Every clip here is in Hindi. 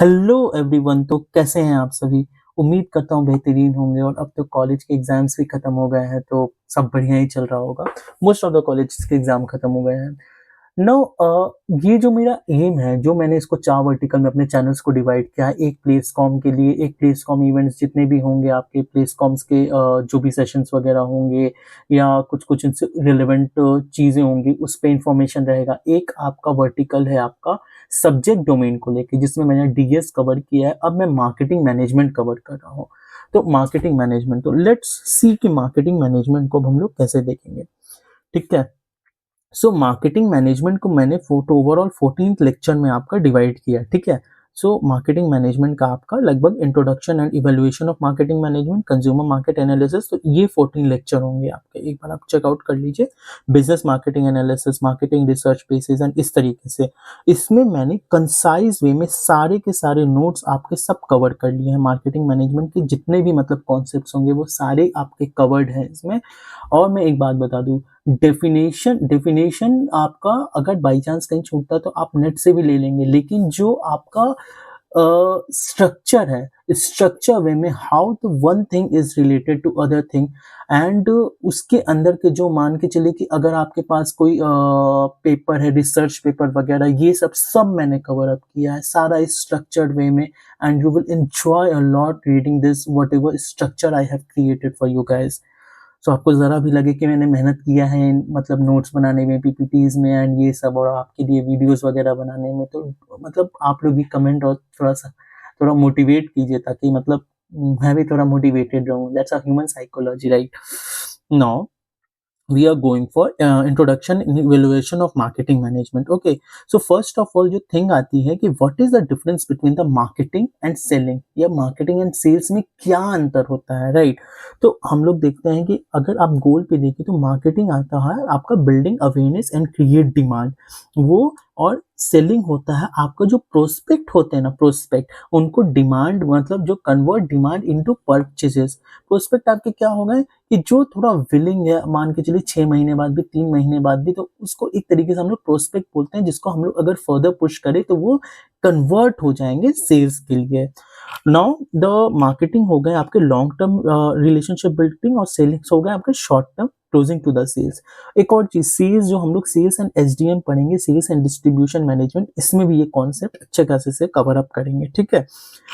Hello everyone. तो कैसे हैं आप सभी। उम्मीद करता हूँ बेहतरीन होंगे। और अब तो कॉलेज के एग्जाम्स भी खत्म हो गए हैं तो सब बढ़िया ही चल रहा होगा। मोस्ट ऑफ द कॉलेज के एग्जाम खत्म हो गए हैं। नो, ये जो मेरा एम है, जो मैंने इसको 4 वर्टिकल में अपने चैनल्स को डिवाइड किया है। एक प्लेसकॉम के लिए, एक प्लेसकॉम इवेंट्स जितने भी होंगे आपके प्लेसकॉम्स के, जो भी सेशंस वगैरह होंगे या कुछ कुछ इनसे रिलेवेंट चीज़ें होंगी, उस पे इंफॉर्मेशन रहेगा। एक आपका वर्टिकल है आपका सब्जेक्ट डोमेन को लेके, जिसमें मैंने डीएस कवर किया है। अब मैं मार्केटिंग मैनेजमेंट कवर कर रहा हूँ। तो मार्केटिंग मैनेजमेंट, तो लेट्स सी कि मार्केटिंग मैनेजमेंट को अब हम लोग कैसे देखेंगे। ठीक है। सो मार्केटिंग मैनेजमेंट को मैंने ओवरऑल 14th लेक्चर में आपका डिवाइड किया। ठीक है। सो मार्केटिंग मैनेजमेंट का आपका लगभग introduction and evaluation of marketing management, consumer market analysis, तो ये 14 लेक्चर होंगे आपके। एक बार आप चेकआउट कर लीजिए। Business marketing analysis, marketing research basis and इस तरीके से इसमें मैंने कंसाइज वे में सारे के सारे नोट्स आपके सब कवर कर लिए हैं। मार्केटिंग मैनेजमेंट के जितने भी मतलब कॉन्सेप्ट्स होंगे वो सारे आपके कवर्ड हैं इसमें। और मैं एक बात बता दूं, डेफिनेशन आपका अगर बाई चांस कहीं छूटता है तो आप नेट से भी ले लेंगे, लेकिन जो आपका स्ट्रक्चर है, स्ट्रक्चर वे में how the one thing is related to other thing, and उसके अंदर के जो मान के चले कि अगर आपके पास कोई पेपर है, रिसर्च पेपर वगैरह, ये सब मैंने कवर अप किया है सारा इस स्ट्रक्चर्ड वे में। And you will enjoy a lot reading this whatever structure I have created for you guys. So आपको ज़रा भी लगे कि मैंने मेहनत किया है मतलब नोट्स बनाने में, पीपीटीज में एंड ये सब, और आपके लिए वीडियोस वगैरह बनाने में, तो मतलब आप लोग भी कमेंट और थोड़ा मोटिवेट कीजिए, ताकि मतलब मैं भी थोड़ा मोटिवेटेड रहूँ। That's a human psychology, right. Now we are going for introduction in evaluation of marketing management. Okay, so first of all जो थिंग आती है कि what is the difference between the marketing and selling, या marketing and sales में क्या अंतर होता है, right? तो हम लोग देखते हैं कि अगर आप गोल पे देखें तो मार्केटिंग आता है आपका building awareness and create demand, वो। और सेलिंग होता है आपका जो प्रोस्पेक्ट होते हैं ना, प्रोस्पेक्ट, उनको डिमांड मतलब जो convert demand into purchases. Prospect आपके क्या हो गए कि जो थोड़ा विलिंग है, मान के चलिए 6 महीने बाद भी, 3 महीने बाद भी, तो उसको एक तरीके से हम लोग प्रोस्पेक्ट बोलते हैं, जिसको हम लोग अगर फर्दर पुश करें तो वो कन्वर्ट हो जाएंगे सेल्स के लिए। नाउ द मार्केटिंग हो गए आपके लॉन्ग टर्म रिलेशनशिप बिल्डिंग, और सेलिंग्स हो गए आपके short term closing to the sales. एक और चीज, सेल्स जो हम लोग सेल्स एंड एसडीएम पढ़ेंगे, सेल्स एंड डिस्ट्रीब्यूशन मैनेजमेंट, इसमें भी ये कॉन्सेप्ट अच्छे खासे से कवर अप करेंगे। ठीक है।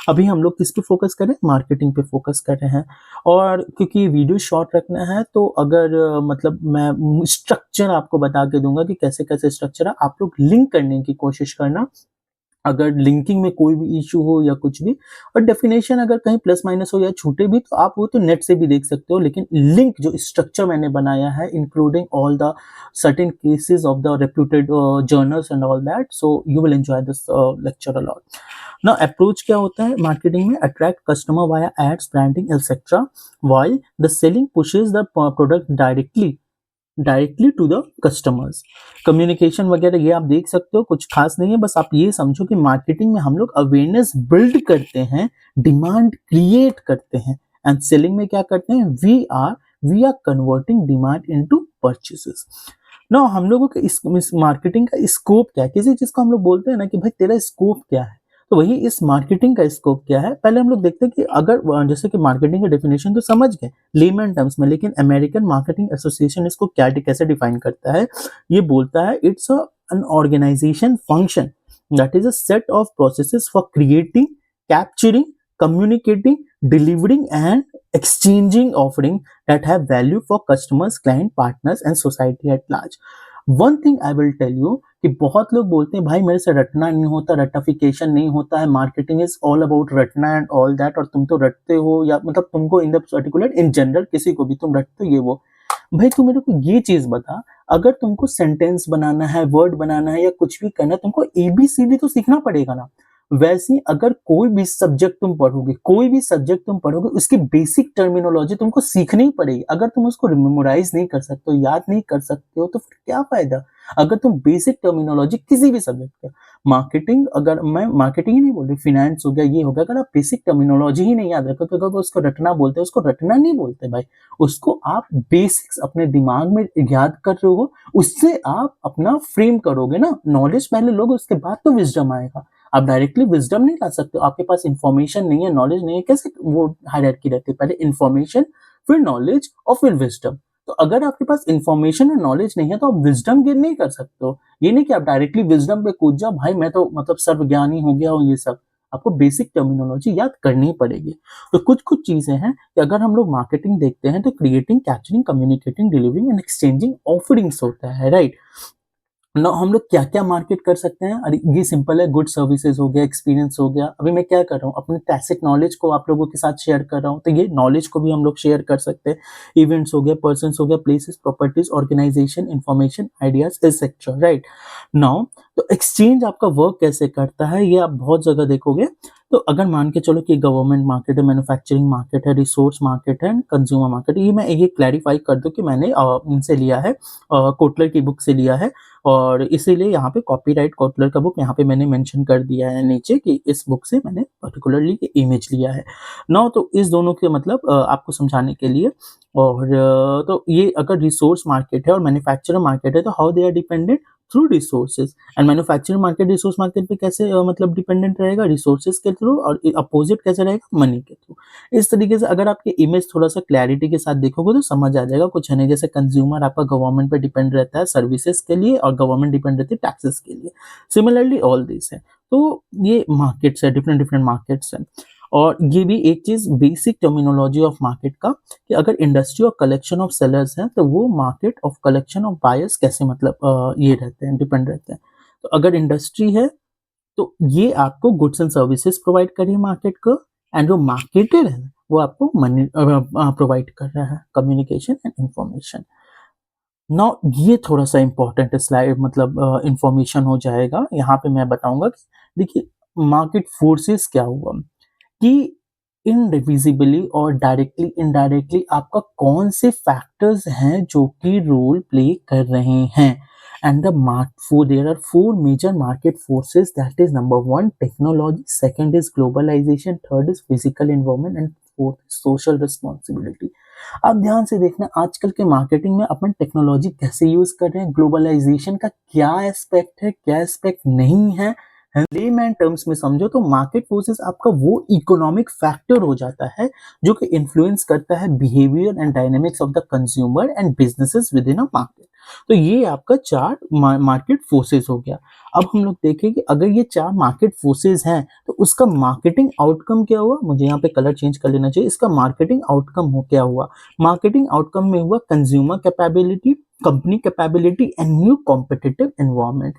अभी हम लोग किस पे फोकस करें, मार्केटिंग पे फोकस कर रहे हैं। और क्योंकि वीडियो शॉर्ट रखना है तो अगर मतलब मैं स्ट्रक्चर आपको बता के दूंगा कि कैसे कैसे स्ट्रक्चर है, आप लोग लिंक करने की कोशिश करना अगर लिंकिंग में कोई भी इशू हो या कुछ भी। और डेफिनेशन अगर कहीं प्लस माइनस हो या छूटे भी तो आप वो तो नेट से भी देख सकते हो, लेकिन लिंक जो स्ट्रक्चर मैंने बनाया है including all the certain cases of the reputed journals and all that, so you will enjoy this lecture a lot. ना अप्रोच क्या होता है मार्केटिंग में, attract customer via ads, branding etcetera, while the selling pushes the product directly to the customers. Communication वगैरह ये आप देख सकते हो, कुछ खास नहीं है, बस आप ये समझो कि मार्केटिंग में हम लोग अवेयरनेस बिल्ड करते हैं, डिमांड क्रिएट करते हैं, एंड सेलिंग में क्या करते हैं, we are converting demand into purchases. ना हम लोगों के इस मार्केटिंग का स्कोप क्या है, किसी चीज को हम लोग बोलते हैं ना कि भाई तेरा स्कोप क्या है, तो वही इस मार्केटिंग का स्कोप क्या है। पहले हम लोग देखते हैं कि अगर जैसे कि मार्केटिंग की डेफिनेशन तो समझ गए लेमन टर्म्स में, लेकिन अमेरिकन मार्केटिंग एसोसिएशन इसको क्या कैसे डिफाइन करता है, ये बोलता है it's an organisation function that is a set of processes for creating, capturing, communicating, delivering and exchanging offering that have value for customers, client, partners and society at large. One thing I will tell you कि बहुत लोग बोलते हैं भाई मेरे से रटना नहीं होता, रटाफिकेशन नहीं होता है, मार्केटिंग इज ऑल अबाउट रटना एंड ऑल दैट, और तुम तो रटते हो, या मतलब तुमको in the particular in general किसी को भी तुम रटते हो ये वो। भाई तू मेरे को ये चीज बता, अगर तुमको सेंटेंस बनाना है, वर्ड बनाना है या कुछ भी करना है, तुमको एबीसीडी तो सीखना पड़ेगा ना। वैसे ही अगर कोई भी सब्जेक्ट तुम पढ़ोगे उसकी बेसिक टर्मिनोलॉजी तुमको सीखनी ही पड़ेगी। अगर तुम उसको मेमोराइज नहीं कर सकते हो, याद नहीं कर सकते हो, तो फिर क्या फायदा। अगर तुम बेसिक टर्मिनोलॉजी किसी भी सब्जेक्ट का, मार्केटिंग, अगर मैं मार्केटिंग ही नहीं बोल रही, फिनेंस हो गया, ये हो गया, अगर आप बेसिक टर्मिनोलॉजी ही नहीं याद रखो तो उसको रटना बोलते हैं। उसको रटना नहीं बोलते भाई, उसको आप बेसिक्स अपने दिमाग में याद कर रहे हो, उससे आप अपना फ्रेम करोगे ना, नॉलेज पहले लोगे उसके बाद तो विजडम आएगा। आप डायरेक्टली विजडम नहीं ला सकते हो, आपके पास इन्फॉर्मेशन नहीं है, नॉलेज नहीं है, कैसे वो हायरार्की रहती है, पहले इन्फॉर्मेशन, फिर नॉलेज और फिर विजडम। तो अगर आपके पास इन्फॉर्मेशन और नॉलेज नहीं है तो आप विजडम गेन नहीं कर सकते हो। ये नहीं कि आप डायरेक्टली विजडम पे कूद जाओ, भाई मैं तो मतलब सर्वज्ञानी हो गया हूँ, ये सब आपको बेसिक टर्मिनोलॉजी याद करनी पड़ेगी। तो कुछ कुछ चीजें हैं कि अगर हम लोग मार्केटिंग देखते हैं तो creating, capturing, communicating, delivering and exchanging offerings होता है, राइट। ना हम लोग क्या-क्या मार्केट कर सकते हैं? अरे ये सिंपल है, गुड सर्विसेज हो गया, एक्सपीरियंस हो गया। अभी मैं क्या कर रहा हूँ, अपने टैसिट नॉलेज को आप लोगों के साथ शेयर कर रहा हूँ, तो ये नॉलेज को भी हम लोग शेयर कर सकते हैं। इवेंट्स हो गया, पर्सन्स हो गया, places, properties, organisation, information, ideas etcetera, right. Now तो एक्सचेंज आपका वर्क कैसे करता है, ये आप बहुत जगह देखोगे। तो अगर मान के चलो कि गवर्नमेंट मार्केट है, मैन्युफैक्चरिंग मार्केट है, रिसोर्स मार्केट है, कंज्यूमर मार्केट, ये मैं ये क्लैरिफाई कर दूं कि मैंने इनसे लिया है, कोटलर की बुक से लिया है, और इसीलिए यहाँ पे कॉपीराइट कोटलर का बुक यहाँ पे मैंने मेंशन कर दिया है नीचे कि इस बुक से मैंने पर्टिकुलरली ये इमेज लिया है। नाउ तो इस दोनों के मतलब आपको समझाने के लिए, और तो ये अगर रिसोर्स मार्केट है और मैन्युफैक्चरर मार्केट है तो how they are dependent through resources, and manufacturing market resource market पे कैसे मतलब डिपेंडेंट रहेगा रिसोर्सेज के थ्रू, और अपोजिट कैसे रहेगा मनी के थ्रू। इस तरीके से अगर आपके इमेज थोड़ा सा क्लैरिटी के साथ देखोगे तो समझ आ जाएगा। कुछ है नहीं, जैसे कंज्यूमर आपका गवर्नमेंट पे डिपेंड रहता है सर्विसेज के लिए और गवर्नमेंट डिपेंड रहती है टैक्सेस के लिए। सिमिलरली ऑल दिस है। तो ये मार्केट्स है, डिफरेंट डिफरेंट मार्केट्स हैं। और ये भी एक चीज बेसिक टर्मिनोलॉजी ऑफ मार्केट का, कि अगर इंडस्ट्री और कलेक्शन ऑफ सेलर्स है तो वो market of collection of buyers कैसे मतलब ये रहते हैं, डिपेंड रहते हैं। तो अगर इंडस्ट्री है तो ये आपको गुड्स एंड सर्विसेज प्रोवाइड कर रही है मार्केट को, एंड जो मार्केटेड है वो आपको मनी प्रोवाइड कर रहा है, कम्युनिकेशन एंड इंफॉर्मेशन। नाउ ये थोड़ा सा इंपॉर्टेंट स्लाइड मतलब इंफॉर्मेशन हो जाएगा। यहाँ पे मैं बताऊंगा कि देखिए मार्केट फोर्सेस क्या हुआ, कि इनडिविजिबली और डायरेक्टली इनडायरेक्टली आपका कौन से फैक्टर्स हैं जो कि रोल प्ले कर रहे हैं। And the there are four major market forces, that is number one technology, second is globalisation, third is physical environment and fourth social responsibility. अब ध्यान से देखना आजकल के मार्केटिंग में अपन टेक्नोलॉजी कैसे यूज कर रहे हैं, ग्लोबलाइजेशन का क्या एस्पेक्ट है, क्या एस्पेक्ट नहीं है। लेमैन टर्म्स में समझो तो मार्केट फोर्सेस आपका वो इकोनॉमिक फैक्टर हो जाता है जो कि इन्फ्लुएंस करता है behaviour and dynamics of the consumer and businesses with in a market. तो ये आपका चार मार्केट फोर्सेस हो गया। अब हम लोग देखें कि अगर ये चार मार्केट फोर्सेस हैं तो उसका मार्केटिंग आउटकम क्या हुआ, मुझे यहाँ पे कलर चेंज कर लेना चाहिए। इसका मार्केटिंग आउटकम हो क्या हुआ, मार्केटिंग आउटकम में हुआ consumer capability, company capability and new competitive environment.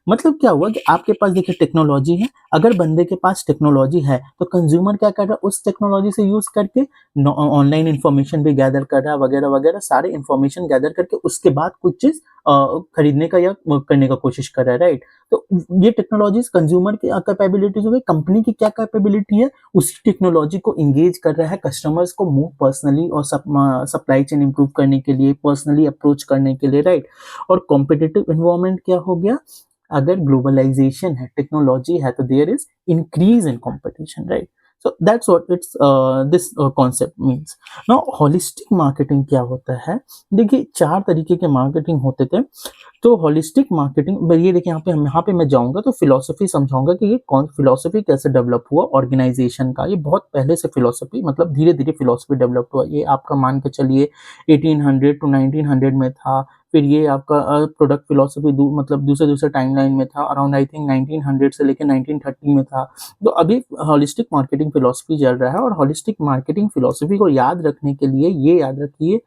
मतलब क्या हुआ कि आपके पास देखिए टेक्नोलॉजी है, अगर बंदे के पास टेक्नोलॉजी है तो कंज्यूमर क्या कर रहा है, उस टेक्नोलॉजी से यूज करके ऑनलाइन इंफॉर्मेशन भी गैदर कर रहा है, वगैरह वगैरह सारे इंफॉर्मेशन गैदर करके उसके बाद कुछ चीज खरीदने का या करने का कोशिश कर रहा है, राइट। तो ये टेक्नोलॉजीज कंज्यूमर की कैपेबिलिटीज हो गई, कंपनी की क्या कैपेबिलिटी है, उसी टेक्नोलॉजी को इंगेज कर रहा है कस्टमर्स को मूव पर्सनली और सप्लाई चेन इंप्रूव करने के लिए, पर्सनली अप्रोच करने के लिए, राइट। और कॉम्पिटिटिव एनवायरनमेंट क्या हो गया, अगर ग्लोबलाइजेशन है, टेक्नोलॉजी है तो there is increase in competition, right. So that's what it's this concept means. Now holistic marketing क्या होता है, देखिए चार तरीके के मार्केटिंग होते थे। तो होलिस्टिक मार्केटिंग ये देखिए यहाँ पे मैं जाऊंगा तो फिलोसफी समझाऊंगा कि ये कौन फिलोसफी कैसे डेवलप हुआ ऑर्गेनाइजेशन का। ये बहुत पहले से फिलोसफी मतलब धीरे धीरे फिलोसफी डेवलप हुआ। ये आपका मान के चलिए 1800 टू 1900 में था। फिर ये आपका प्रोडक्ट फिलोसफी मतलब दूसरे टाइमलाइन में था, अराउंड आई थिंक 1900 से लेकर 1930 में था। तो अभी होलिस्टिक मार्केटिंग फिलोसफी चल रहा है। और होलिस्टिक मार्केटिंग फिलोसफी को याद रखने के लिए ये याद रखिए,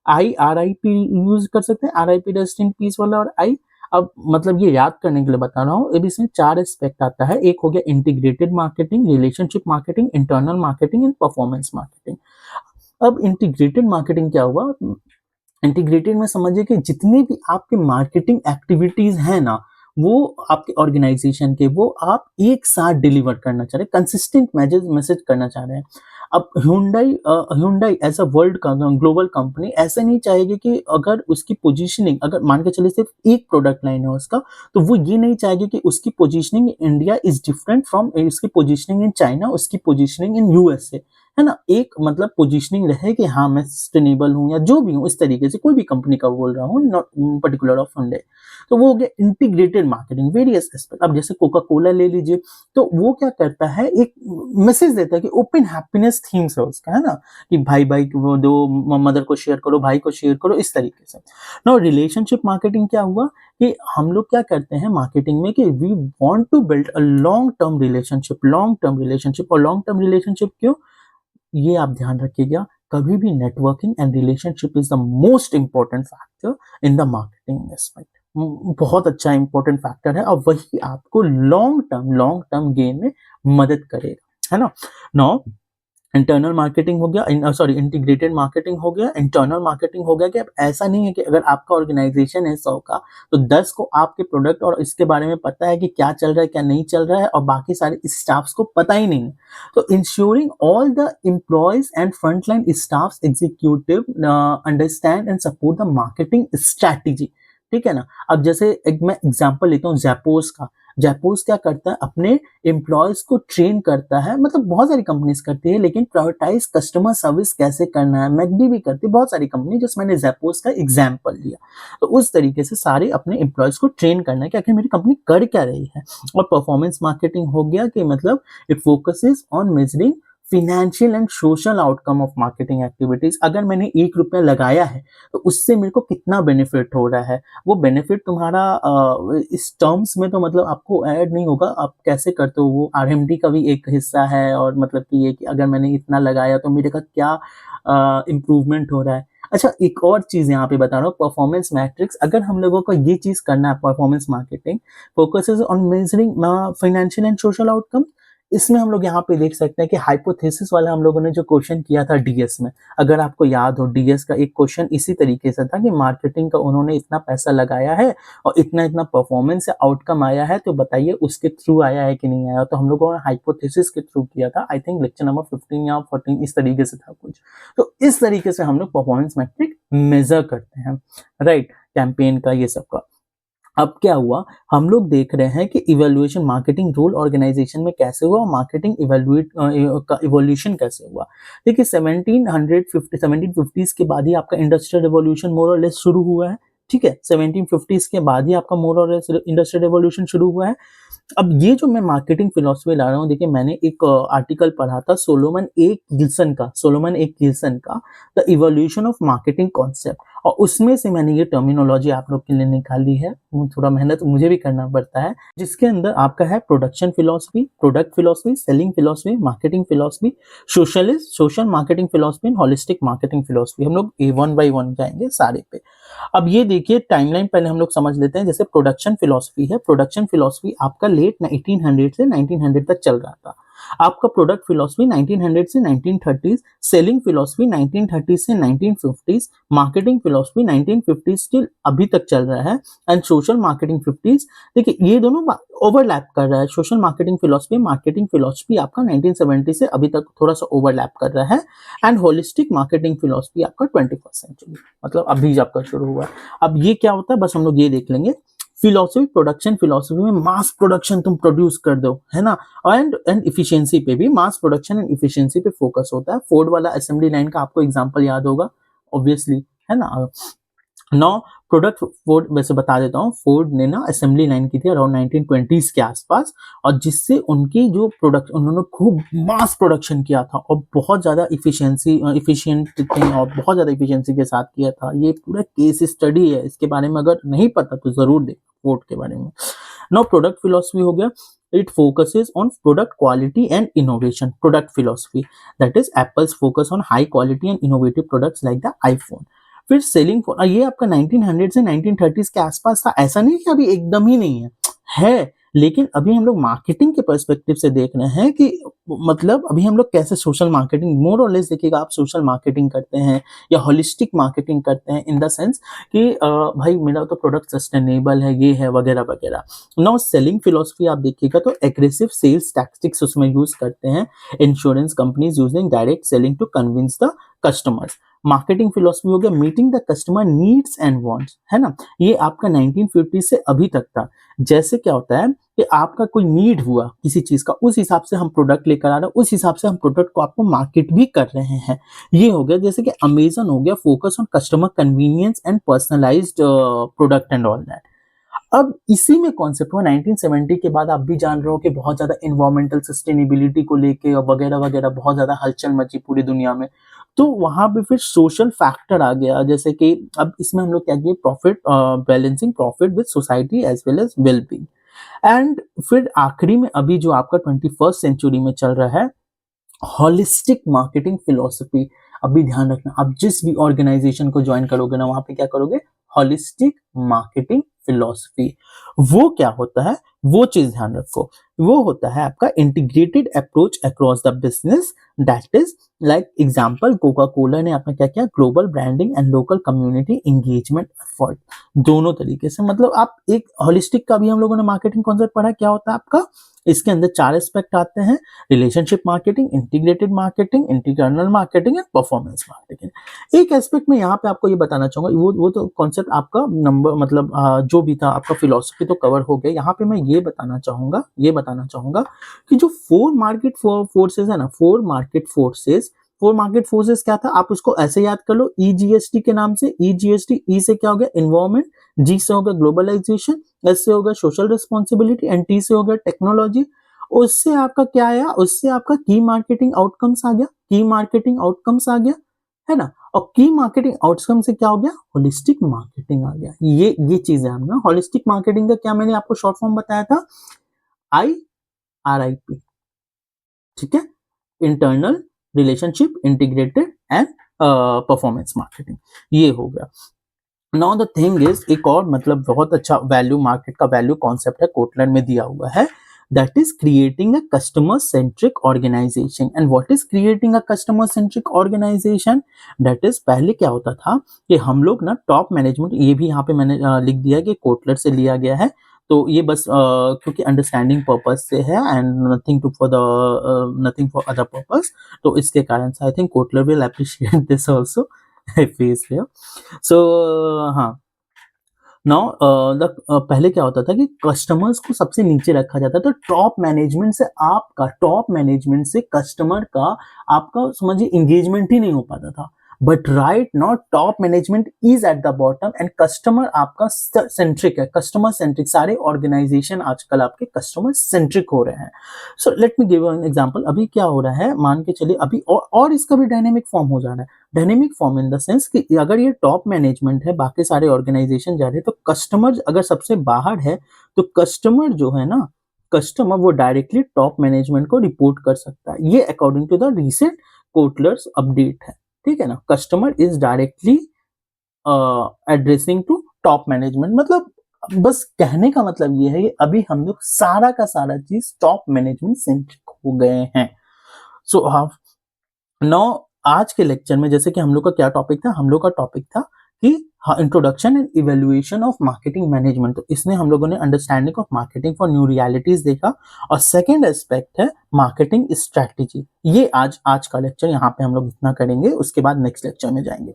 RIP यूज कर सकते हैं, RIP रेस्ट इन पीस वाला और आई। अब मतलब ये याद करने के लिए बता रहा हूँ। अब इसमें चार एस्पेक्ट आता है, एक हो गया integrated marketing, relationship marketing, internal marketing and performance marketing. अब इंटीग्रेटेड मार्केटिंग क्या हुआ, इंटीग्रेटेड में समझिए कि जितनी भी आपके मार्केटिंग एक्टिविटीज हैं ना, वो आपके ऑर्गेनाइजेशन के, वो आप एक साथ डिलीवर करना चाह रहे हैं, कंसिस्टेंट मैसेज करना चाह रहे हैं। अब Hyundai एज अ वर्ल्ड का ग्लोबल कंपनी ऐसे नहीं चाहेगी कि अगर उसकी पोजीशनिंग, अगर मान के चलिए सिर्फ एक प्रोडक्ट लाइन है उसका, तो वो ये नहीं चाहेगी कि उसकी positioning India is different from उसकी पोजीशनिंग इन चाइना, उसकी पोजीशनिंग इन USA। है ना? एक मतलब पोजीशनिंग रहे कि हाँ, मैं सस्टेनेबल हूँ या जो भी हूँ, इस तरीके से कोई भी कंपनी का बोल रहा हूँ, नॉट पर्टिकुलर ऑफ फंडे। तो वो हो गया इंटीग्रेटेड मार्केटिंग, वेरियस एस्पेक्ट। अब जैसे कोका कोला ले लीजिए, तो वो क्या करता है, एक मैसेज देता है कि ओपन हैप्पीनेस थीम्स है उसका, है ना? कि भाई-भाई को दो, मदर को शेयर करो, भाई को शेयर करो, इस तरीके से। नाउ रिलेशनशिप मार्केटिंग क्या हुआ कि हम लोग क्या करते हैं मार्केटिंग में कि we want to build a long term relationship. और लॉन्ग टर्म रिलेशनशिप क्यों? ये आप ध्यान रखिएगा, कभी भी networking and relationship is the most important factor in the marketing aspect. बहुत अच्छा इंपॉर्टेंट फैक्टर है और वही आपको लॉन्ग टर्म गेन में मदद करेगा, है ना? नाउ इंटरनल मार्केटिंग हो गया, सॉरी इंटीग्रेटेड मार्केटिंग हो गया, इंटरनल मार्केटिंग हो गया कि अब ऐसा नहीं है कि अगर आपका ऑर्गेनाइजेशन है 100 का, तो 10 को आपके प्रोडक्ट और इसके बारे में पता है कि क्या चल रहा है, क्या नहीं चल रहा है, और बाकी सारे स्टाफ्स को पता ही नहीं है। तो ensuring all the employees and frontline staffs executive understand and support the marketing strategy. ठीक है ना? अब जैसे एक मैं एग्जांपल लेता हूँ जैपोस का। जैपोस क्या करता है, अपने एम्प्लॉयज को ट्रेन करता है, मतलब बहुत सारी कंपनीज करती है, लेकिन प्रायोरिटाइज कस्टमर सर्विस कैसे करना है, मैकडी भी करती है, बहुत सारी कंपनी, जिसमें मैंने जैपोस का एग्जांपल लिया। तो उस तरीके से सारे अपने एम्प्लॉयज को ट्रेन करना है कि आखिर मेरी कंपनी कर क्या रही है। और परफॉर्मेंस मार्केटिंग हो गया कि मतलब it focuses on measuring financial and social outcome of marketing activities. अगर मैंने 1 रुपया लगाया है तो उससे मेरे को कितना बेनिफिट हो रहा है, वो बेनिफिट तुम्हारा इस टर्म्स में तो मतलब आपको ऐड नहीं होगा, आप कैसे करते हो, वो आरएमडी का भी एक हिस्सा है। और मतलब कि ये कि अगर मैंने इतना लगाया तो मेरे का क्या इम्प्रूवमेंट हो रहा है। अच्छा, एक और चीज यहाँ पे बता रहा हूँ, परफॉर्मेंस मैट्रिक्स। अगर हम लोगों को ये चीज करना है, performance marketing focuses on measuring financial and social outcome, इसमें हम लोग यहाँ पे देख सकते हैं कि हाइपोथेसिस वाला हम लोगों ने जो क्वेश्चन किया था डीएस में, अगर आपको याद हो, डीएस का एक क्वेश्चन इसी तरीके से था कि मार्केटिंग का उन्होंने इतना पैसा लगाया है और इतना इतना परफॉर्मेंस या आउटकम आया है, तो बताइए उसके थ्रू आया है कि नहीं आया। तो हम लोगों ने हाइपोथेसिस के थ्रू किया था, आई थिंक लेक्चर नंबर 15 या 14 इस तरीके से था कुछ। तो इस तरीके से हम लोग परफॉर्मेंस मैट्रिक मेजर करते हैं, राइट, कैंपेन का, ये सब का। अब क्या हुआ, हम लोग देख रहे हैं कि इवैल्यूएशन मार्केटिंग रोल ऑर्गेनाइजेशन में कैसे हुआ और मार्केटिंग इवैल्यूएट का इवोल्यूशन कैसे हुआ। देखिए 1750s के बाद ही आपका इंडस्ट्रियल रिवॉल्यूशन मोर और लेस शुरू हुआ है। ठीक है, 1750s के बाद ही आपका मोर और लेस इंडस्ट्रियल रिवॉल्यूशन शुरू हुआ है। अब ये जो मैं मार्केटिंग फिलॉसफी ला रहा हूँ, देखिए मैंने एक आर्टिकल पढ़ा था सोलोमन ए गिल्सन का the evolution of marketing concept, और उसमें से मैंने ये टर्मिनोलॉजी आप लोग के लिए निकाली है। थोड़ा मेहनत मुझे भी करना पड़ता है, जिसके अंदर आपका है production philosophy, product philosophy, selling philosophy, marketing philosophy, social marketing philosophy and holistic marketing philosophy. हम लोग ए 1 बाई 1 जाएंगे सारे पे। अब ये देखिए टाइमलाइन पहले हम लोग समझ लेते हैं। जैसे प्रोडक्शन फिलॉसफी है, प्रोडक्शन फिलॉसफी आपका लेट 1800 से 1900 तक चल रहा था। आपका प्रोडक्ट फिलॉसफी 1900 से 1930s, सेलिंग फिलॉसफी 1930 से 1950s, मार्केटिंग फिलॉसफी 1950s से अभी तक चल रहा है, एंड सोशल मार्केटिंग 50s। देखिए ये दोनों ओवरलैप कर रहा है, सोशल मार्केटिंग फिलॉसफी आपका 1970 से अभी तक थोड़ा सा ओवरलैप कर रहा है, एंड होलिस्टिक मार्केटिंग फिलॉसफी आपका 21st सेंचुरी, मतलब अभी आपका शुरू हुआ है। अब ये क्या होता है, बस हम लोग ये देख लेंगे। फिलॉसफी, प्रोडक्शन फिलॉसफी में मास प्रोडक्शन तुम प्रोड्यूस कर दो, है ना, एंड इफिशियंसी पे भी, मास प्रोडक्शन एंड इफिशियंसी पे फोकस होता है। फोर्ड वाला असेंबली लाइन का आपको एग्जांपल याद होगा ऑब्वियसली, है ना। नौ प्रोडक्ट फोर्ड, वैसे बता देता हूँ, फोर्ड ने ना असेंबली लाइन की थी अराउंड 1920s के आसपास, और जिससे उनकी जो प्रोडक्ट, उन्होंने खूब मास प्रोडक्शन किया था और बहुत ज्यादा इफिशिएंट थे और बहुत ज्यादा इफिशिएंसी के साथ किया था। ये पूरा केस स्टडी है, इसके बारे में अगर नहीं पता तो जरूर देख फोर्ड के बारे में। नाउ प्रोडक्ट फिलॉसफी हो गया, it focuses on product quality and innovation. Product philosophy, that is Apple's focus on high quality and innovative products like the iPhone. फिर सेलिंग, ये आपका 1900 से 1930s के आसपास था। ऐसा नहीं कि अभी एकदम ही नहीं है, लेकिन अभी हम लोग मार्केटिंग के पर्सपेक्टिव से देख रहे हैं कि मतलब अभी हम लोग कैसे सोशल मार्केटिंग, मोर और लेस देखिएगा, आप सोशल मार्केटिंग करते हैं या होलिस्टिक मार्केटिंग करते हैं, इन द सेंस कि भाई मेरा तो प्रोडक्ट सस्टेनेबल है, ये है, वगैरह वगैरह। नाउ सेलिंग फिलॉसफी आप देखिएगा तो एग्रेसिव सेल्स टैक्टिक्स उसमें यूज करते हैं। Insurance companies using direct selling to convince the customers. Marketing philosophy हो गया meeting the customer needs and wants, है ना। ये आपका 1950 से अभी तक था। जैसे क्या होता है कि आपका कोई नीड हुआ किसी चीज का, उस हिसाब से हम प्रोडक्ट लेकर आ रहे हैं, उस हिसाब से हम प्रोडक्ट को आपको मार्केट भी कर रहे हैं। ये हो गया जैसे कि अमेजन हो गया, focus on customer convenience and personalised product and all that. अब इसी में कॉन्सेप्ट हुआ 1970 के बाद। आप भी जान रहे हो कि बहुत ज्यादा इन्वायरमेंटल सस्टेनेबिलिटी को लेके और वगैरह वगैरह बहुत ज्यादा हलचल मची पूरी दुनिया में। तो वहां पे फिर सोशल फैक्टर आ गया, जैसे कि अब इसमें हम लोग क्या किए, profit, balancing profit with society as well as wellbeing. And फिर आखिरी में अभी जो आपका 21st सेंचुरी में चल रहा है, होलिस्टिक मार्केटिंग फिलोसफी। अभी ध्यान रखना, आप जिस भी ऑर्गेनाइजेशन को ज्वाइन करोगे ना, वहां पे क्या करोगे, होलिस्टिक मार्केटिंग फिलोसफी। वो क्या होता है, वो चीज ध्यान रखो। वो होता है आपका integrated approach across the business, that is like example Coca Cola ने आपने क्या किया, global branding and local community engagement effort. दोनों तरीके से, मतलब आप एक होलिस्टिक का भी हम लोगों ने मार्केटिंग कॉन्सेप्ट पढ़ा, क्या होता है आपका, इसके अंदर 4 एस्पेक्ट आते हैं, relationship marketing, integrated marketing, internal marketing and performance marketing. एक एस्पेक्ट में यहाँ पे आपको ये बताना चाहूंगा, वो तो कॉन्सेप्ट आपका नंबर मतलब जो भी था आपका फिलोसफी तो कवर हो गया। यहाँ पे मैं ये बताना चाहूंगा कि जो 4 मार्केट फोर्सेस है ना, 4 मार्केट फोर्सेस क्या था, आप उसको ऐसे याद कर लो, EGST के नाम से। EGST, ई से क्या हो गया, इन्वायरमेंट, जी से हो गया ग्लोबलाइजेशन, एस से हो गया सोशल रिस्पॉन्सिबिलिटी एंड टी से हो गया टेक्नोलॉजी। उससे आपका क्या आया, उससे आपका की मार्केटिंग आउटकम्स आ गया, है ना। और की मार्केटिंग आउटकम से क्या हो गया, होलिस्टिक मार्केटिंग आ गया। ये चीजें हम ना, होलिस्टिक मार्केटिंग का क्या मैंने आपको शॉर्ट फॉर्म बताया था, IRIP, ठीक है, internal, relationship, integrated and performance marketing, ये हो गया। नाउ द थिंग इज, एक और मतलब बहुत अच्छा वैल्यू मार्केट का वैल्यू कॉन्सेप्ट है, कोटलर में दिया हुआ है, that is creating a customer centric organisation. And what is creating a customer centric organisation, that is, पहले क्या होता था कि हम लोग ना टॉप मैनेजमेंट, ये भी यहाँ पे मैंने लिख दिया है कि कोटलर से लिया गया है, तो ये बस क्योंकि अंडरस्टैंडिंग पर्पज से है and nothing for other purpose, तो इसके कारण से I think Kotler will appreciate this also if he is here. So हाँ, नाउ पहले क्या होता था कि कस्टमर्स को सबसे नीचे रखा जाता था, तो टॉप मैनेजमेंट से कस्टमर का आपका समझिए एंगेजमेंट ही नहीं हो पाता था। But right now top management is at the bottom and customer आपका सेंट्रिक है, कस्टमर सेंट्रिक। सारे ऑर्गेनाइजेशन आजकल आपके कस्टमर सेंट्रिक हो रहे हैं। So let me give an example. अभी क्या हो रहा है, मान के चलिए अभी और इसका भी डायनेमिक फॉर्म हो जा रहा है। Dynamic form in the sense कि अगर ये टॉप मैनेजमेंट है, बाकी सारे ऑर्गेनाइजेशन जा रहे हैं, तो कस्टमर अगर सबसे बाहर है, तो कस्टमर जो है ना, कस्टमर वो डायरेक्टली टॉप मैनेजमेंट को रिपोर्ट कर सकता है। ये according to the recent Kotler's update है, ठीक है ना। Customer is directly addressing to top management, मतलब बस कहने का मतलब ये है कि अभी हम लोग सारा का सारा चीज टॉप मैनेजमेंट सेंट्रिक हो गए हैं। सो नाउ आज के लेक्चर में जैसे कि हम लोग का क्या टॉपिक था, हम लोग का टॉपिक था कि introduction and evaluation of marketing management. तो इसमें हम लोगों ने understanding of marketing for new realities देखा, और सेकंड एस्पेक्ट है मार्केटिंग स्ट्रेटजी। ये आज का लेक्चर यहाँ पे हम लोग इतना करेंगे, उसके बाद नेक्स्ट लेक्चर में जाएंगे।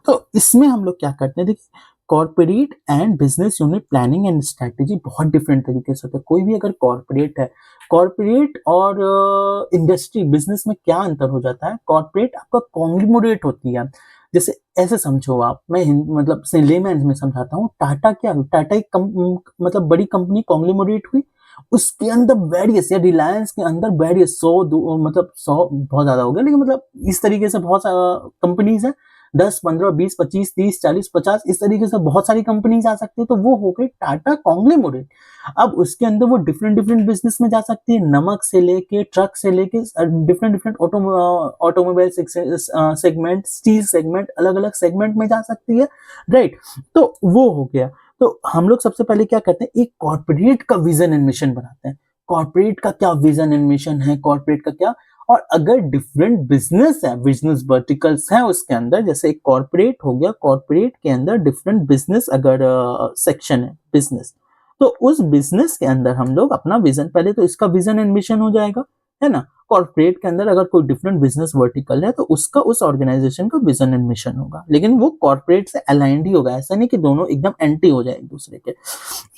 तो इसमें हम लोग क्या करते हैं, देखिए corporate and business unit planning and strategy बहुत डिफरेंट तरीके से होता है। कोई भी अगर कॉर्पोरेट है, कॉर्पोरेट और इंडस्ट्री बिजनेस में क्या अंतर हो जाता है, कॉर्पोरेट आपका कॉन्ग्लोमरेट होती है। जैसे ऐसे समझो आप, मैं मतलब लेमैन में समझाता हूँ, टाटा क्या हुई, टाटा एक मतलब बड़ी कंपनी कॉन्ग्लोमरेट हुई, उसके अंदर वेरियस, या रिलायंस के अंदर वेरियस 100 मतलब 100 बहुत ज्यादा हो गया, लेकिन मतलब इस तरीके से बहुत कंपनीज है, 10, 15, 20, 25, 30, 40, 50 इस तरीके से बहुत सारी कंपनीज आ सकती है, तो वो हो गई टाटा कॉन्ग्लोमरेट। अब उसके अंदर वो डिफरेंट बिजनेस में जा सकती है, नमक से लेके ट्रक से लेके different automobile segment, steel segment, अलग अलग सेगमेंट में जा सकती है, राइट। तो वो हो गया। तो हम लोग सबसे पहले क्या करते हैं, एक कॉर्पोरेट का विजन एंड मिशन बनाते हैं। कॉर्पोरेट का क्या विजन एंड मिशन है, कॉर्पोरेट का क्या, और अगर डिफरेंट बिजनेस है, बिजनेस वर्टिकल्स है उसके अंदर, जैसे एक कॉर्पोरेट हो गया, कॉर्पोरेट के अंदर डिफरेंट बिजनेस अगर सेक्शन है बिजनेस, तो उस बिजनेस के अंदर हम लोग अपना विजन, पहले तो इसका विजन एंड मिशन हो जाएगा, है ना। कॉर्पोरेट के अंदर अगर कोई डिफरेंट बिजनेस वर्टिकल है तो उसका उस ऑर्गेनाइजेशन का विजन एंड मिशन होगा, लेकिन वो कॉर्पोरेट से अलाइंड ही होगा, ऐसा नहीं कि दोनों एकदम एंटी हो जाए एक दूसरे के।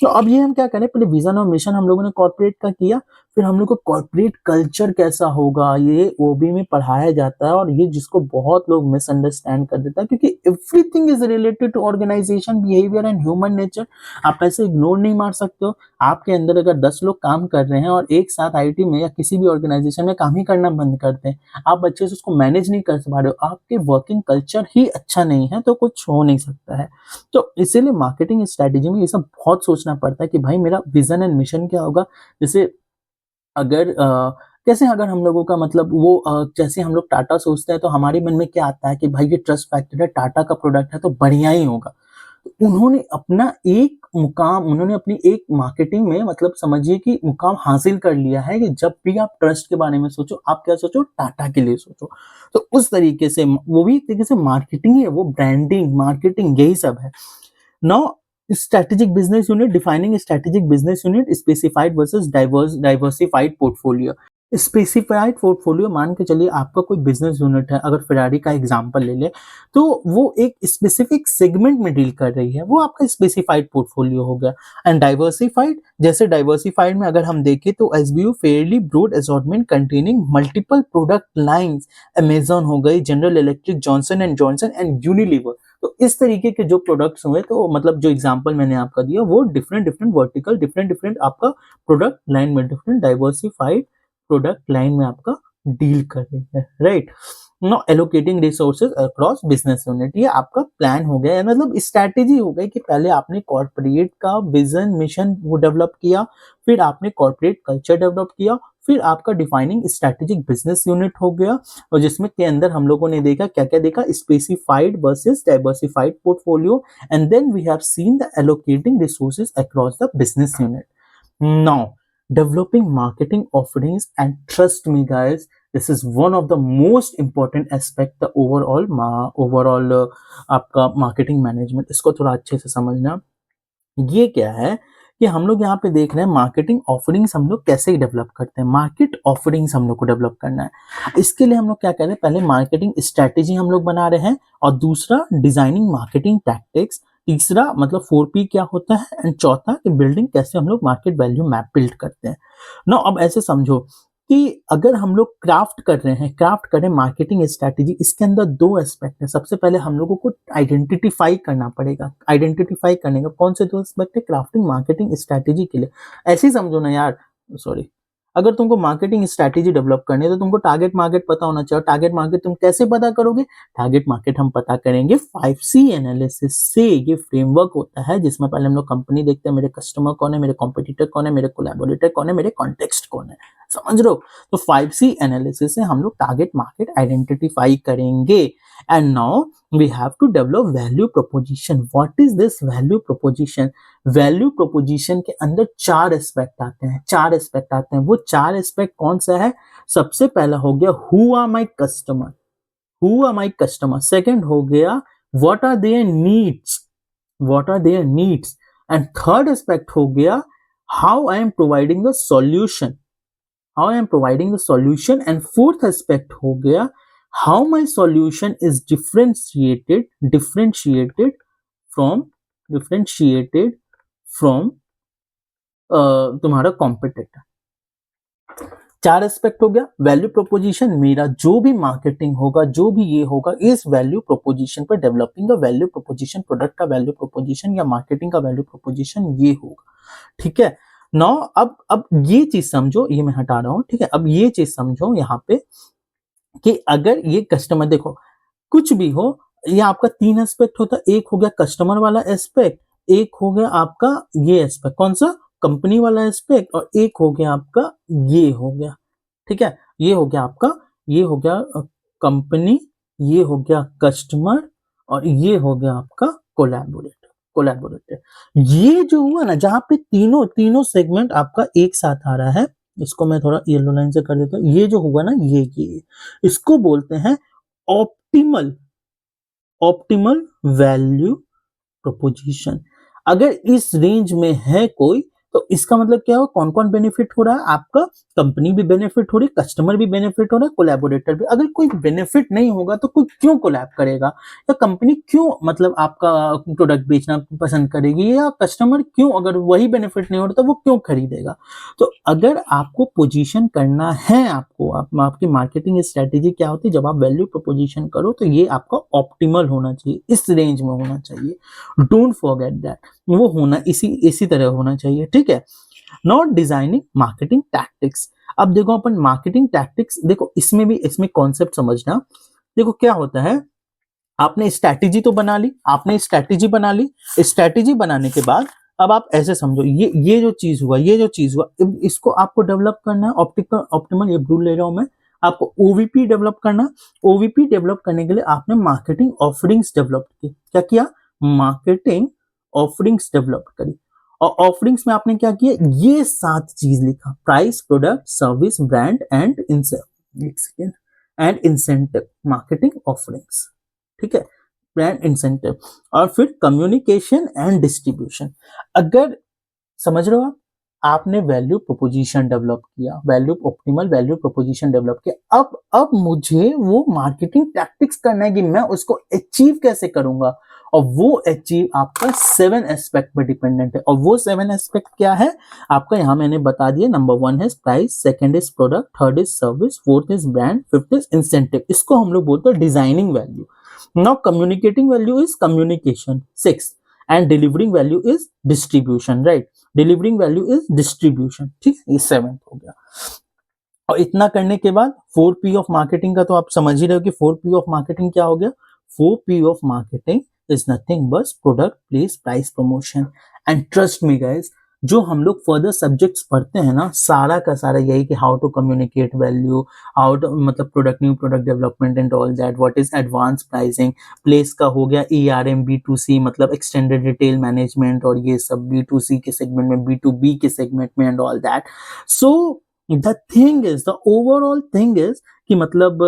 तो अब ये हम क्या करें, पहले विजन और मिशन हम लोगों ने कॉर्पोरेट का किया, फिर हम लोग को कॉर्पोरेट कल्चर कैसा होगा ये ओबी में पढ़ाया जाता है, और ये जिसको बहुत लोग मिसअंडरस्टैंड कर देता है, क्योंकि everything is related to organisation behaviour and human nature. आप ऐसे इग्नोर नहीं मार सकते हो। आपके अंदर अगर 10 लोग काम कर रहे हैं और एक साथ आईटी में या किसी भी ऑर्गेनाइजेशन में काम ही करना बंद करते हैं, आप अच्छे से उसको मैनेज नहीं कर पा रहे हो, आपके वर्किंग कल्चर ही अच्छा नहीं है, तो कुछ हो नहीं सकता है। तो इसीलिए मार्केटिंग स्ट्रेटेजी में ये सब बहुत सोचना पड़ता है कि भाई मेरा विजन एंड मिशन क्या होगा। जैसे अगर कैसे अगर हम लोगों का मतलब वो जैसे हम लोग टाटा सोचते हैं तो हमारे मन में क्या आता है कि भाई ये ट्रस्ट फैक्टर है, टाटा का प्रोडक्ट है तो बढ़िया ही होगा। तो उन्होंने अपना एक मुकाम, उन्होंने अपनी एक मार्केटिंग में मतलब समझिए कि मुकाम हासिल कर लिया है कि जब भी आप ट्रस्ट के बारे में सोचो, आप क्या सोचो, टाटा के लिए सोचो। तो उस तरीके से वो भी एक तरीके से मार्केटिंग ही है, वो ब्रांडिंग मार्केटिंग यही सब है। Now strategic business unit, defining a strategic business unit, specified versus diversified portfolio। Specified portfolio मान के चलिए आपका कोई बिजनेस यूनिट है, अगर फेरारी का एग्जांपल ले ले तो वो एक स्पेसिफिक सेगमेंट में डील कर रही है, वो आपका स्पेसिफाइड पोर्टफोलियो हो गया। एंड डाइवर्सिफाइड, जैसे डाइवर्सिफाइड में अगर हम देखें तो SBU fairly broad assortment containing multiple product lines, Amazon हो गई, General Electric, Johnson and Johnson and Unilever. तो इस तरीके के जो प्रोडक्ट्स हुए, तो मतलब जो एग्जांपल मैंने आपका दिया वो different different vertical, different different आपका प्रोडक्ट लाइन में, डिफरेंट डाइवर्सिफाइड प्रोडक्ट लाइन में आपका डील कर रही है, right. No allocating resources across business unit, ये आपका प्लान हो गया, मतलब स्ट्रैटेजी हो गई कि पहले आपने कॉर्पोरेट का विजन मिशन वो डेवलप किया, फिर आपने कॉर्पोरेट कल्चर डेवलप किया, फिर आपका डिफाइनिंग स्ट्रैटेजिक बिजनेस यूनिट हो गया, और जिसमें के अंदर हम लोगों ने देखा क्या क्या देखा, specified versus diversified portfolio, and then we have seen the allocating resources across the business unit. Now developing marketing offerings, and trust me guys, this is one of the most important aspect, the overall आपका marketing management, इसको थोड़ा अच्छे से समझना। ये क्या है कि हम लोग यहाँ पे देख रहे हैं मार्केटिंग ऑफरिंग्स हम लोग कैसे डेवलप करते हैं, मार्केट ऑफरिंग्स हम लोग को डेवलप करना है। इसके लिए हम लोग क्या कर रहे हैं, पहले मार्केटिंग स्ट्रेटेजी हम लोग बना रहे हैं, और दूसरा डिजाइनिंग मार्केटिंग टैक्टिक्स, तीसरा मतलब 4P क्या होता है, एंड चौथा कि बिल्डिंग कैसे हम लोग मार्केट वैल्यू मैप बिल्ड करते हैं। नो अब ऐसे समझो कि अगर हम लोग क्राफ्ट कर रहे हैं, क्राफ्ट करें मार्केटिंग स्ट्रैटेजी, इसके अंदर दो एस्पेक्ट है। सबसे पहले हम लोगों को आइडेंटिफाई करना पड़ेगा, आइडेंटिफाई करने का कौन से दो एस्पेक्ट है क्राफ्टिंग मार्केटिंग स्ट्रैटेजी के लिए। ऐसे ही समझो ना यार, सॉरी, अगर तुमको मार्केटिंग स्ट्रैटेजी डेवलप करनी है तो तुमको टारगेट मार्केट पता होना चाहिए। टारगेट मार्केट तुम कैसे पता करोगे, टारगेट मार्केट हम पता करेंगे 5C एनालिसिस से। ये फ्रेमवर्क होता है जिसमें पहले हम लोग कंपनी देखते हैं, मेरे कस्टमर कौन है, मेरे कॉम्पिटिटर कौन है, मेरे कोलैबोरेटर कौन है, मेरे कॉन्टेक्स्ट कौन है, समझ रहे हो। तो 5C एनालिसिस से हम लोग टारगेट मार्केट आइडेंटिफाई करेंगे। And now we have to develop value proposition. What is this value proposition? Value proposition के अंदर चार एस्पेक्ट आते हैं, चार एस्पेक्ट आते हैं। वो चार एस्पेक्ट कौन सा है? सबसे पहला हो गया who are my customer, who are my customer. Second हो गया what are their needs, what are their needs. And third aspect हो गया how I am providing the solution, how I am providing the solution। and fourth aspect हो गया how my solution is differentiated from तुम्हारा कॉम्पिटिटर। चार एस्पेक्ट हो गया। वैल्यू प्रोपोजिशन, मेरा जो भी मार्केटिंग होगा, जो भी ये होगा, इस वैल्यू प्रोपोजिशन पर डेवलपिंग का वैल्यू प्रोपोजिशन, प्रोडक्ट का वैल्यू प्रोपोजिशन या मार्केटिंग का वैल्यू प्रोपोजिशन ये होगा, ठीक है। नौ अब ये चीज समझो, ये मैं हटा रहा हूं, ठीक है। अब ये चीज समझो यहाँ पे कि अगर ये कस्टमर, देखो कुछ भी हो, ये आपका तीन एस्पेक्ट होता है। एक हो गया कस्टमर वाला एस्पेक्ट, एक हो गया आपका ये एस्पेक्ट, कौन सा, कंपनी वाला एस्पेक्ट, और एक हो गया आपका ये हो गया, ठीक है। ये हो गया आपका, ये हो गया कंपनी, ये हो गया कस्टमर, और ये हो गया आपका कोलैबोरेटर। ये जो हुआ ना, जहां पे तीनों तीनों सेगमेंट आपका एक साथ आ रहा है, इसको मैं थोड़ा येलो लाइन से कर देता हूं। ये जो हुआ ना, ये इसको बोलते हैं ऑप्टिमल वैल्यू प्रोपोजिशन। अगर इस रेंज में है कोई तो इसका मतलब क्या हो, कौन कौन बेनिफिट हो रहा है आपका, कंपनी भी बेनिफिट हो रही है, कस्टमर भी बेनिफिट हो रहा है, कोलैबोरेटर भी। अगर कोई बेनिफिट नहीं होगा तो कोई क्यों कोलैब करेगा, या कंपनी क्यों मतलब आपका प्रोडक्ट बेचना पसंद करेगी, या कस्टमर क्यों, अगर वही बेनिफिट नहीं हो रहा तो वो क्यों खरीदेगा। तो अगर आपको पोजीशन करना है, आपकी मार्केटिंग स्ट्रेटेजी क्या होती है, जब आप वैल्यू प्रोपोजिशन करो तो ये आपका ऑप्टिमल होना चाहिए, इस रेंज में होना चाहिए, डोंट फॉरगेट दैट, वो होना इसी तरह होना चाहिए, ठीक है। Not designing marketing tactics. अब देखो अपन मार्केटिंग टैक्टिक्स, देखो इसमें कॉन्सेप्ट समझना। देखो क्या होता है, आपने स्ट्रैटेजी तो बना ली, स्ट्रैटेजी बनाने के बाद अब आप ऐसे समझो, ये जो चीज हुआ, इसको आपको डेवलप करना है, ऑप्टिमल ये भूल ले रहा हूं मैं, आपको ओवीपी डेवलप करना। ओवीपी डेवलप करने के लिए आपने मार्केटिंग ऑफरिंग्स डेवलप की, क्या किया, मार्केटिंग ऑफरिंग्स डेवलप करी। और ऑफरिंग्स में आपने क्या किया, ये 7 चीज लिखा, price, product, service, brand and incentive, marketing offerings, ठीक है, ब्रांड इंसेंटिव। और फिर कम्युनिकेशन एंड डिस्ट्रीब्यूशन। अगर समझ रहे हो आपने वैल्यू प्रोपोजिशन डेवलप किया, ऑप्टिमल वैल्यू प्रोपोजिशन डेवलप किया, अब मुझे वो मार्केटिंग टैक्टिक्स करना है कि मैं उसको अचीव कैसे करूंगा। और वो अचीव आपका 7 एस्पेक्ट पे डिपेंडेंट है, और वो 7 एस्पेक्ट क्या है आपका, यहां मैंने बता दिया। नंबर 1 है price, second is product, third is service, fourth is brand, fifth is incentive. इसको हम लोग बोलते हैं designing value. Now communicating value is communication, six, and delivering value is distribution, right, delivering value is distribution, ठीक, ये 7 हो गया। और इतना करने के बाद 4P ऑफ मार्केटिंग का तो आप समझ ही रहे हो कि 4P ऑफ मार्केटिंग क्या हो गया। 4P of marketing is nothing but product, place, price, promotion. And trust me guys, जो हम लोग फर्दर सब्जेक्ट्स पढ़ते हैं ना, सारा का सारा यही कि how to communicate value, how to मतलब product, new product development and all that, what is advance pricing, place का हो गया ERM, B2C मतलब एक्सटेंडेड रिटेल मैनेजमेंट, और ये सब B2C के सेगमेंट में, B2B के सेगमेंट में and all that. So the thing is, the overall thing is कि मतलब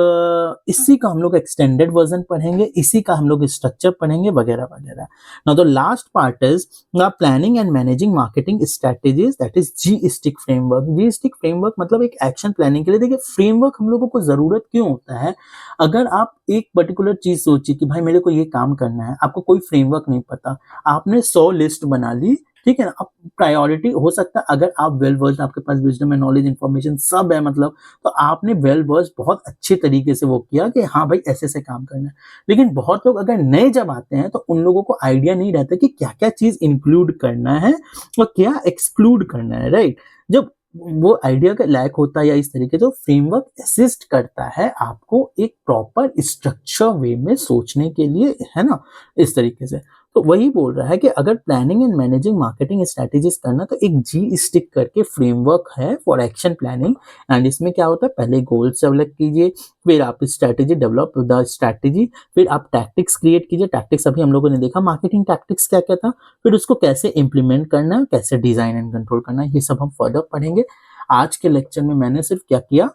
इसी का हम लोग एक्सटेंडेड वर्जन पढ़ेंगे, इसी का हम लोग स्ट्रक्चर पढ़ेंगे वगैरह वगैरह। Now the last part is planning and managing marketing strategies, that is G STIC framework. G STIC framework मतलब एक एक्शन प्लानिंग के लिए। देखिए फ्रेमवर्क हम लोगों को जरूरत क्यों होता है, अगर आप एक पर्टिकुलर चीज सोचिए कि भाई मेरे को ये काम करना है, आपको कोई फ्रेमवर्क नहीं पता, आपने 100 लिस्ट बना ली, ठीक है ना। अब प्रायोरिटी हो सकता है, अगर आप वेल वर्स्ड, आपके पास विजडम एंड नॉलेज इन्फॉर्मेशन सब है मतलब, तो आपने वेल वर्स्ड बहुत अच्छे तरीके से वो किया कि हाँ भाई ऐसे से काम करना है। लेकिन बहुत लोग अगर नए जब आते हैं तो उन लोगों को आइडिया नहीं रहता कि क्या क्या चीज इंक्लूड करना है और क्या एक्सक्लूड करना है, राइट। जब वो आइडिया का लायक होता है या इस तरीके से, फ्रेमवर्क असिस्ट करता है आपको एक प्रॉपर स्ट्रक्चर वे में सोचने के लिए, है ना, इस तरीके से। तो वही बोल रहा है कि अगर planning and managing marketing strategies करना, तो एक जी स्टिक करके फ्रेमवर्क है फॉर एक्शन प्लानिंग। एंड इसमें क्या होता है, पहले गोल्स डेवलप कीजिए, फिर आप स्ट्रेटेजी डेवलप द स्ट्रेटेजी, फिर आप टैक्टिक्स क्रिएट कीजिए। टैक्टिक्स अभी हम लोगों ने देखा, मार्केटिंग टैक्टिक्स क्या क्या था, फिर उसको कैसे इंप्लीमेंट करना है, कैसे डिजाइन एंड कंट्रोल करना है, ये सब हम फर्दर पढ़ेंगे। आज के लेक्चर में मैंने सिर्फ क्या किया,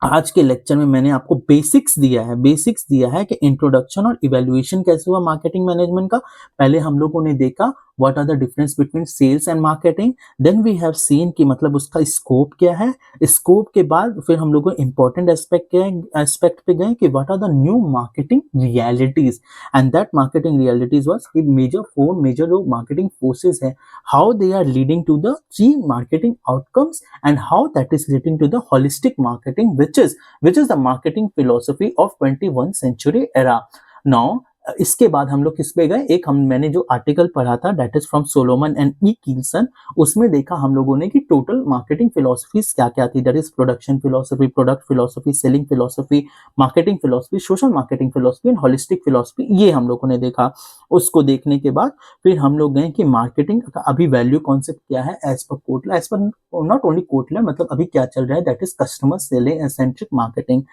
आज के लेक्चर में मैंने आपको बेसिक्स दिया है कि इंट्रोडक्शन और इवैल्यूएशन कैसे हुआ मार्केटिंग मैनेजमेंट का। पहले हम लोगों ने देखा what are the difference between sales and marketing, then we have seen कि मतलब उसका स्कोप क्या है। स्कोप के बाद फिर हम लोगों इंपॉर्टेंट एस्पेक्ट पे गए कि what are the new marketing realities, and that marketing realities was four major जो मार्केटिंग फोर्सेस है, how they are leading to the three marketing outcomes, and how that is relating to the holistic marketing, which is the marketing philosophy of 21st century era. Now इसके बाद हम लोग किस पे गए, एक मैंने जो आर्टिकल पढ़ा था that is from Solomon and E Kielson, उसमें देखा हम लोगों ने कि टोटल मार्केटिंग फिलोसफीज क्या क्या थी, that is production philosophy, product philosophy, selling philosophy, marketing philosophy, social marketing philosophy and holistic philosophy, ये हम लोगों ने देखा। उसको देखने के बाद फिर हम लोग गए कि मार्केटिंग का अभी वैल्यू कॉन्सेप्ट क्या है as per Kotler, as per not only Kotler, मतलब अभी क्या चल रहा है, that is customer selling centric marketing.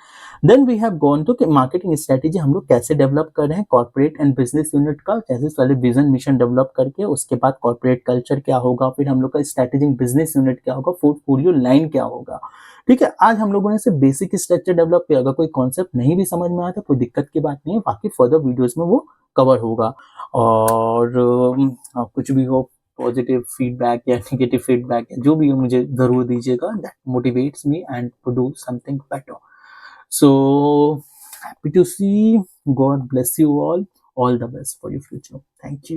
Then we have gone to कि मार्केटिंग स्ट्रेटेजी हम लोग कैसे डेवलप कर रहे हैं, कॉर्पोरेट एंड बिजनेस यूनिट का कैसे पहले विजन मिशन डेवलप करके, उसके बाद कॉर्पोरेट कल्चर क्या होगा, फिर हम लोग का स्ट्रेटेजिक बिजनेस यूनिट क्या होगा, पोर्टफोलियो लाइन क्या होगा। ठीक है, आज हम लोगों ने सिर्फ बेसिक स्ट्रक्चर डेवलप किया। अगर कोई कॉन्सेप्ट नहीं भी समझ में आया तो कोई दिक्कत की बात नहीं है, बाकी फर्दर वीडियोस में वो कवर होगा। और कुछ भी हो पॉजिटिव फीडबैक या नेगेटिव फीडबैक है, जो भी है मुझे ज़रूर दीजिएगा, that motivates me and to do something better. So happy to see, God bless you all the best for your future. Thank you.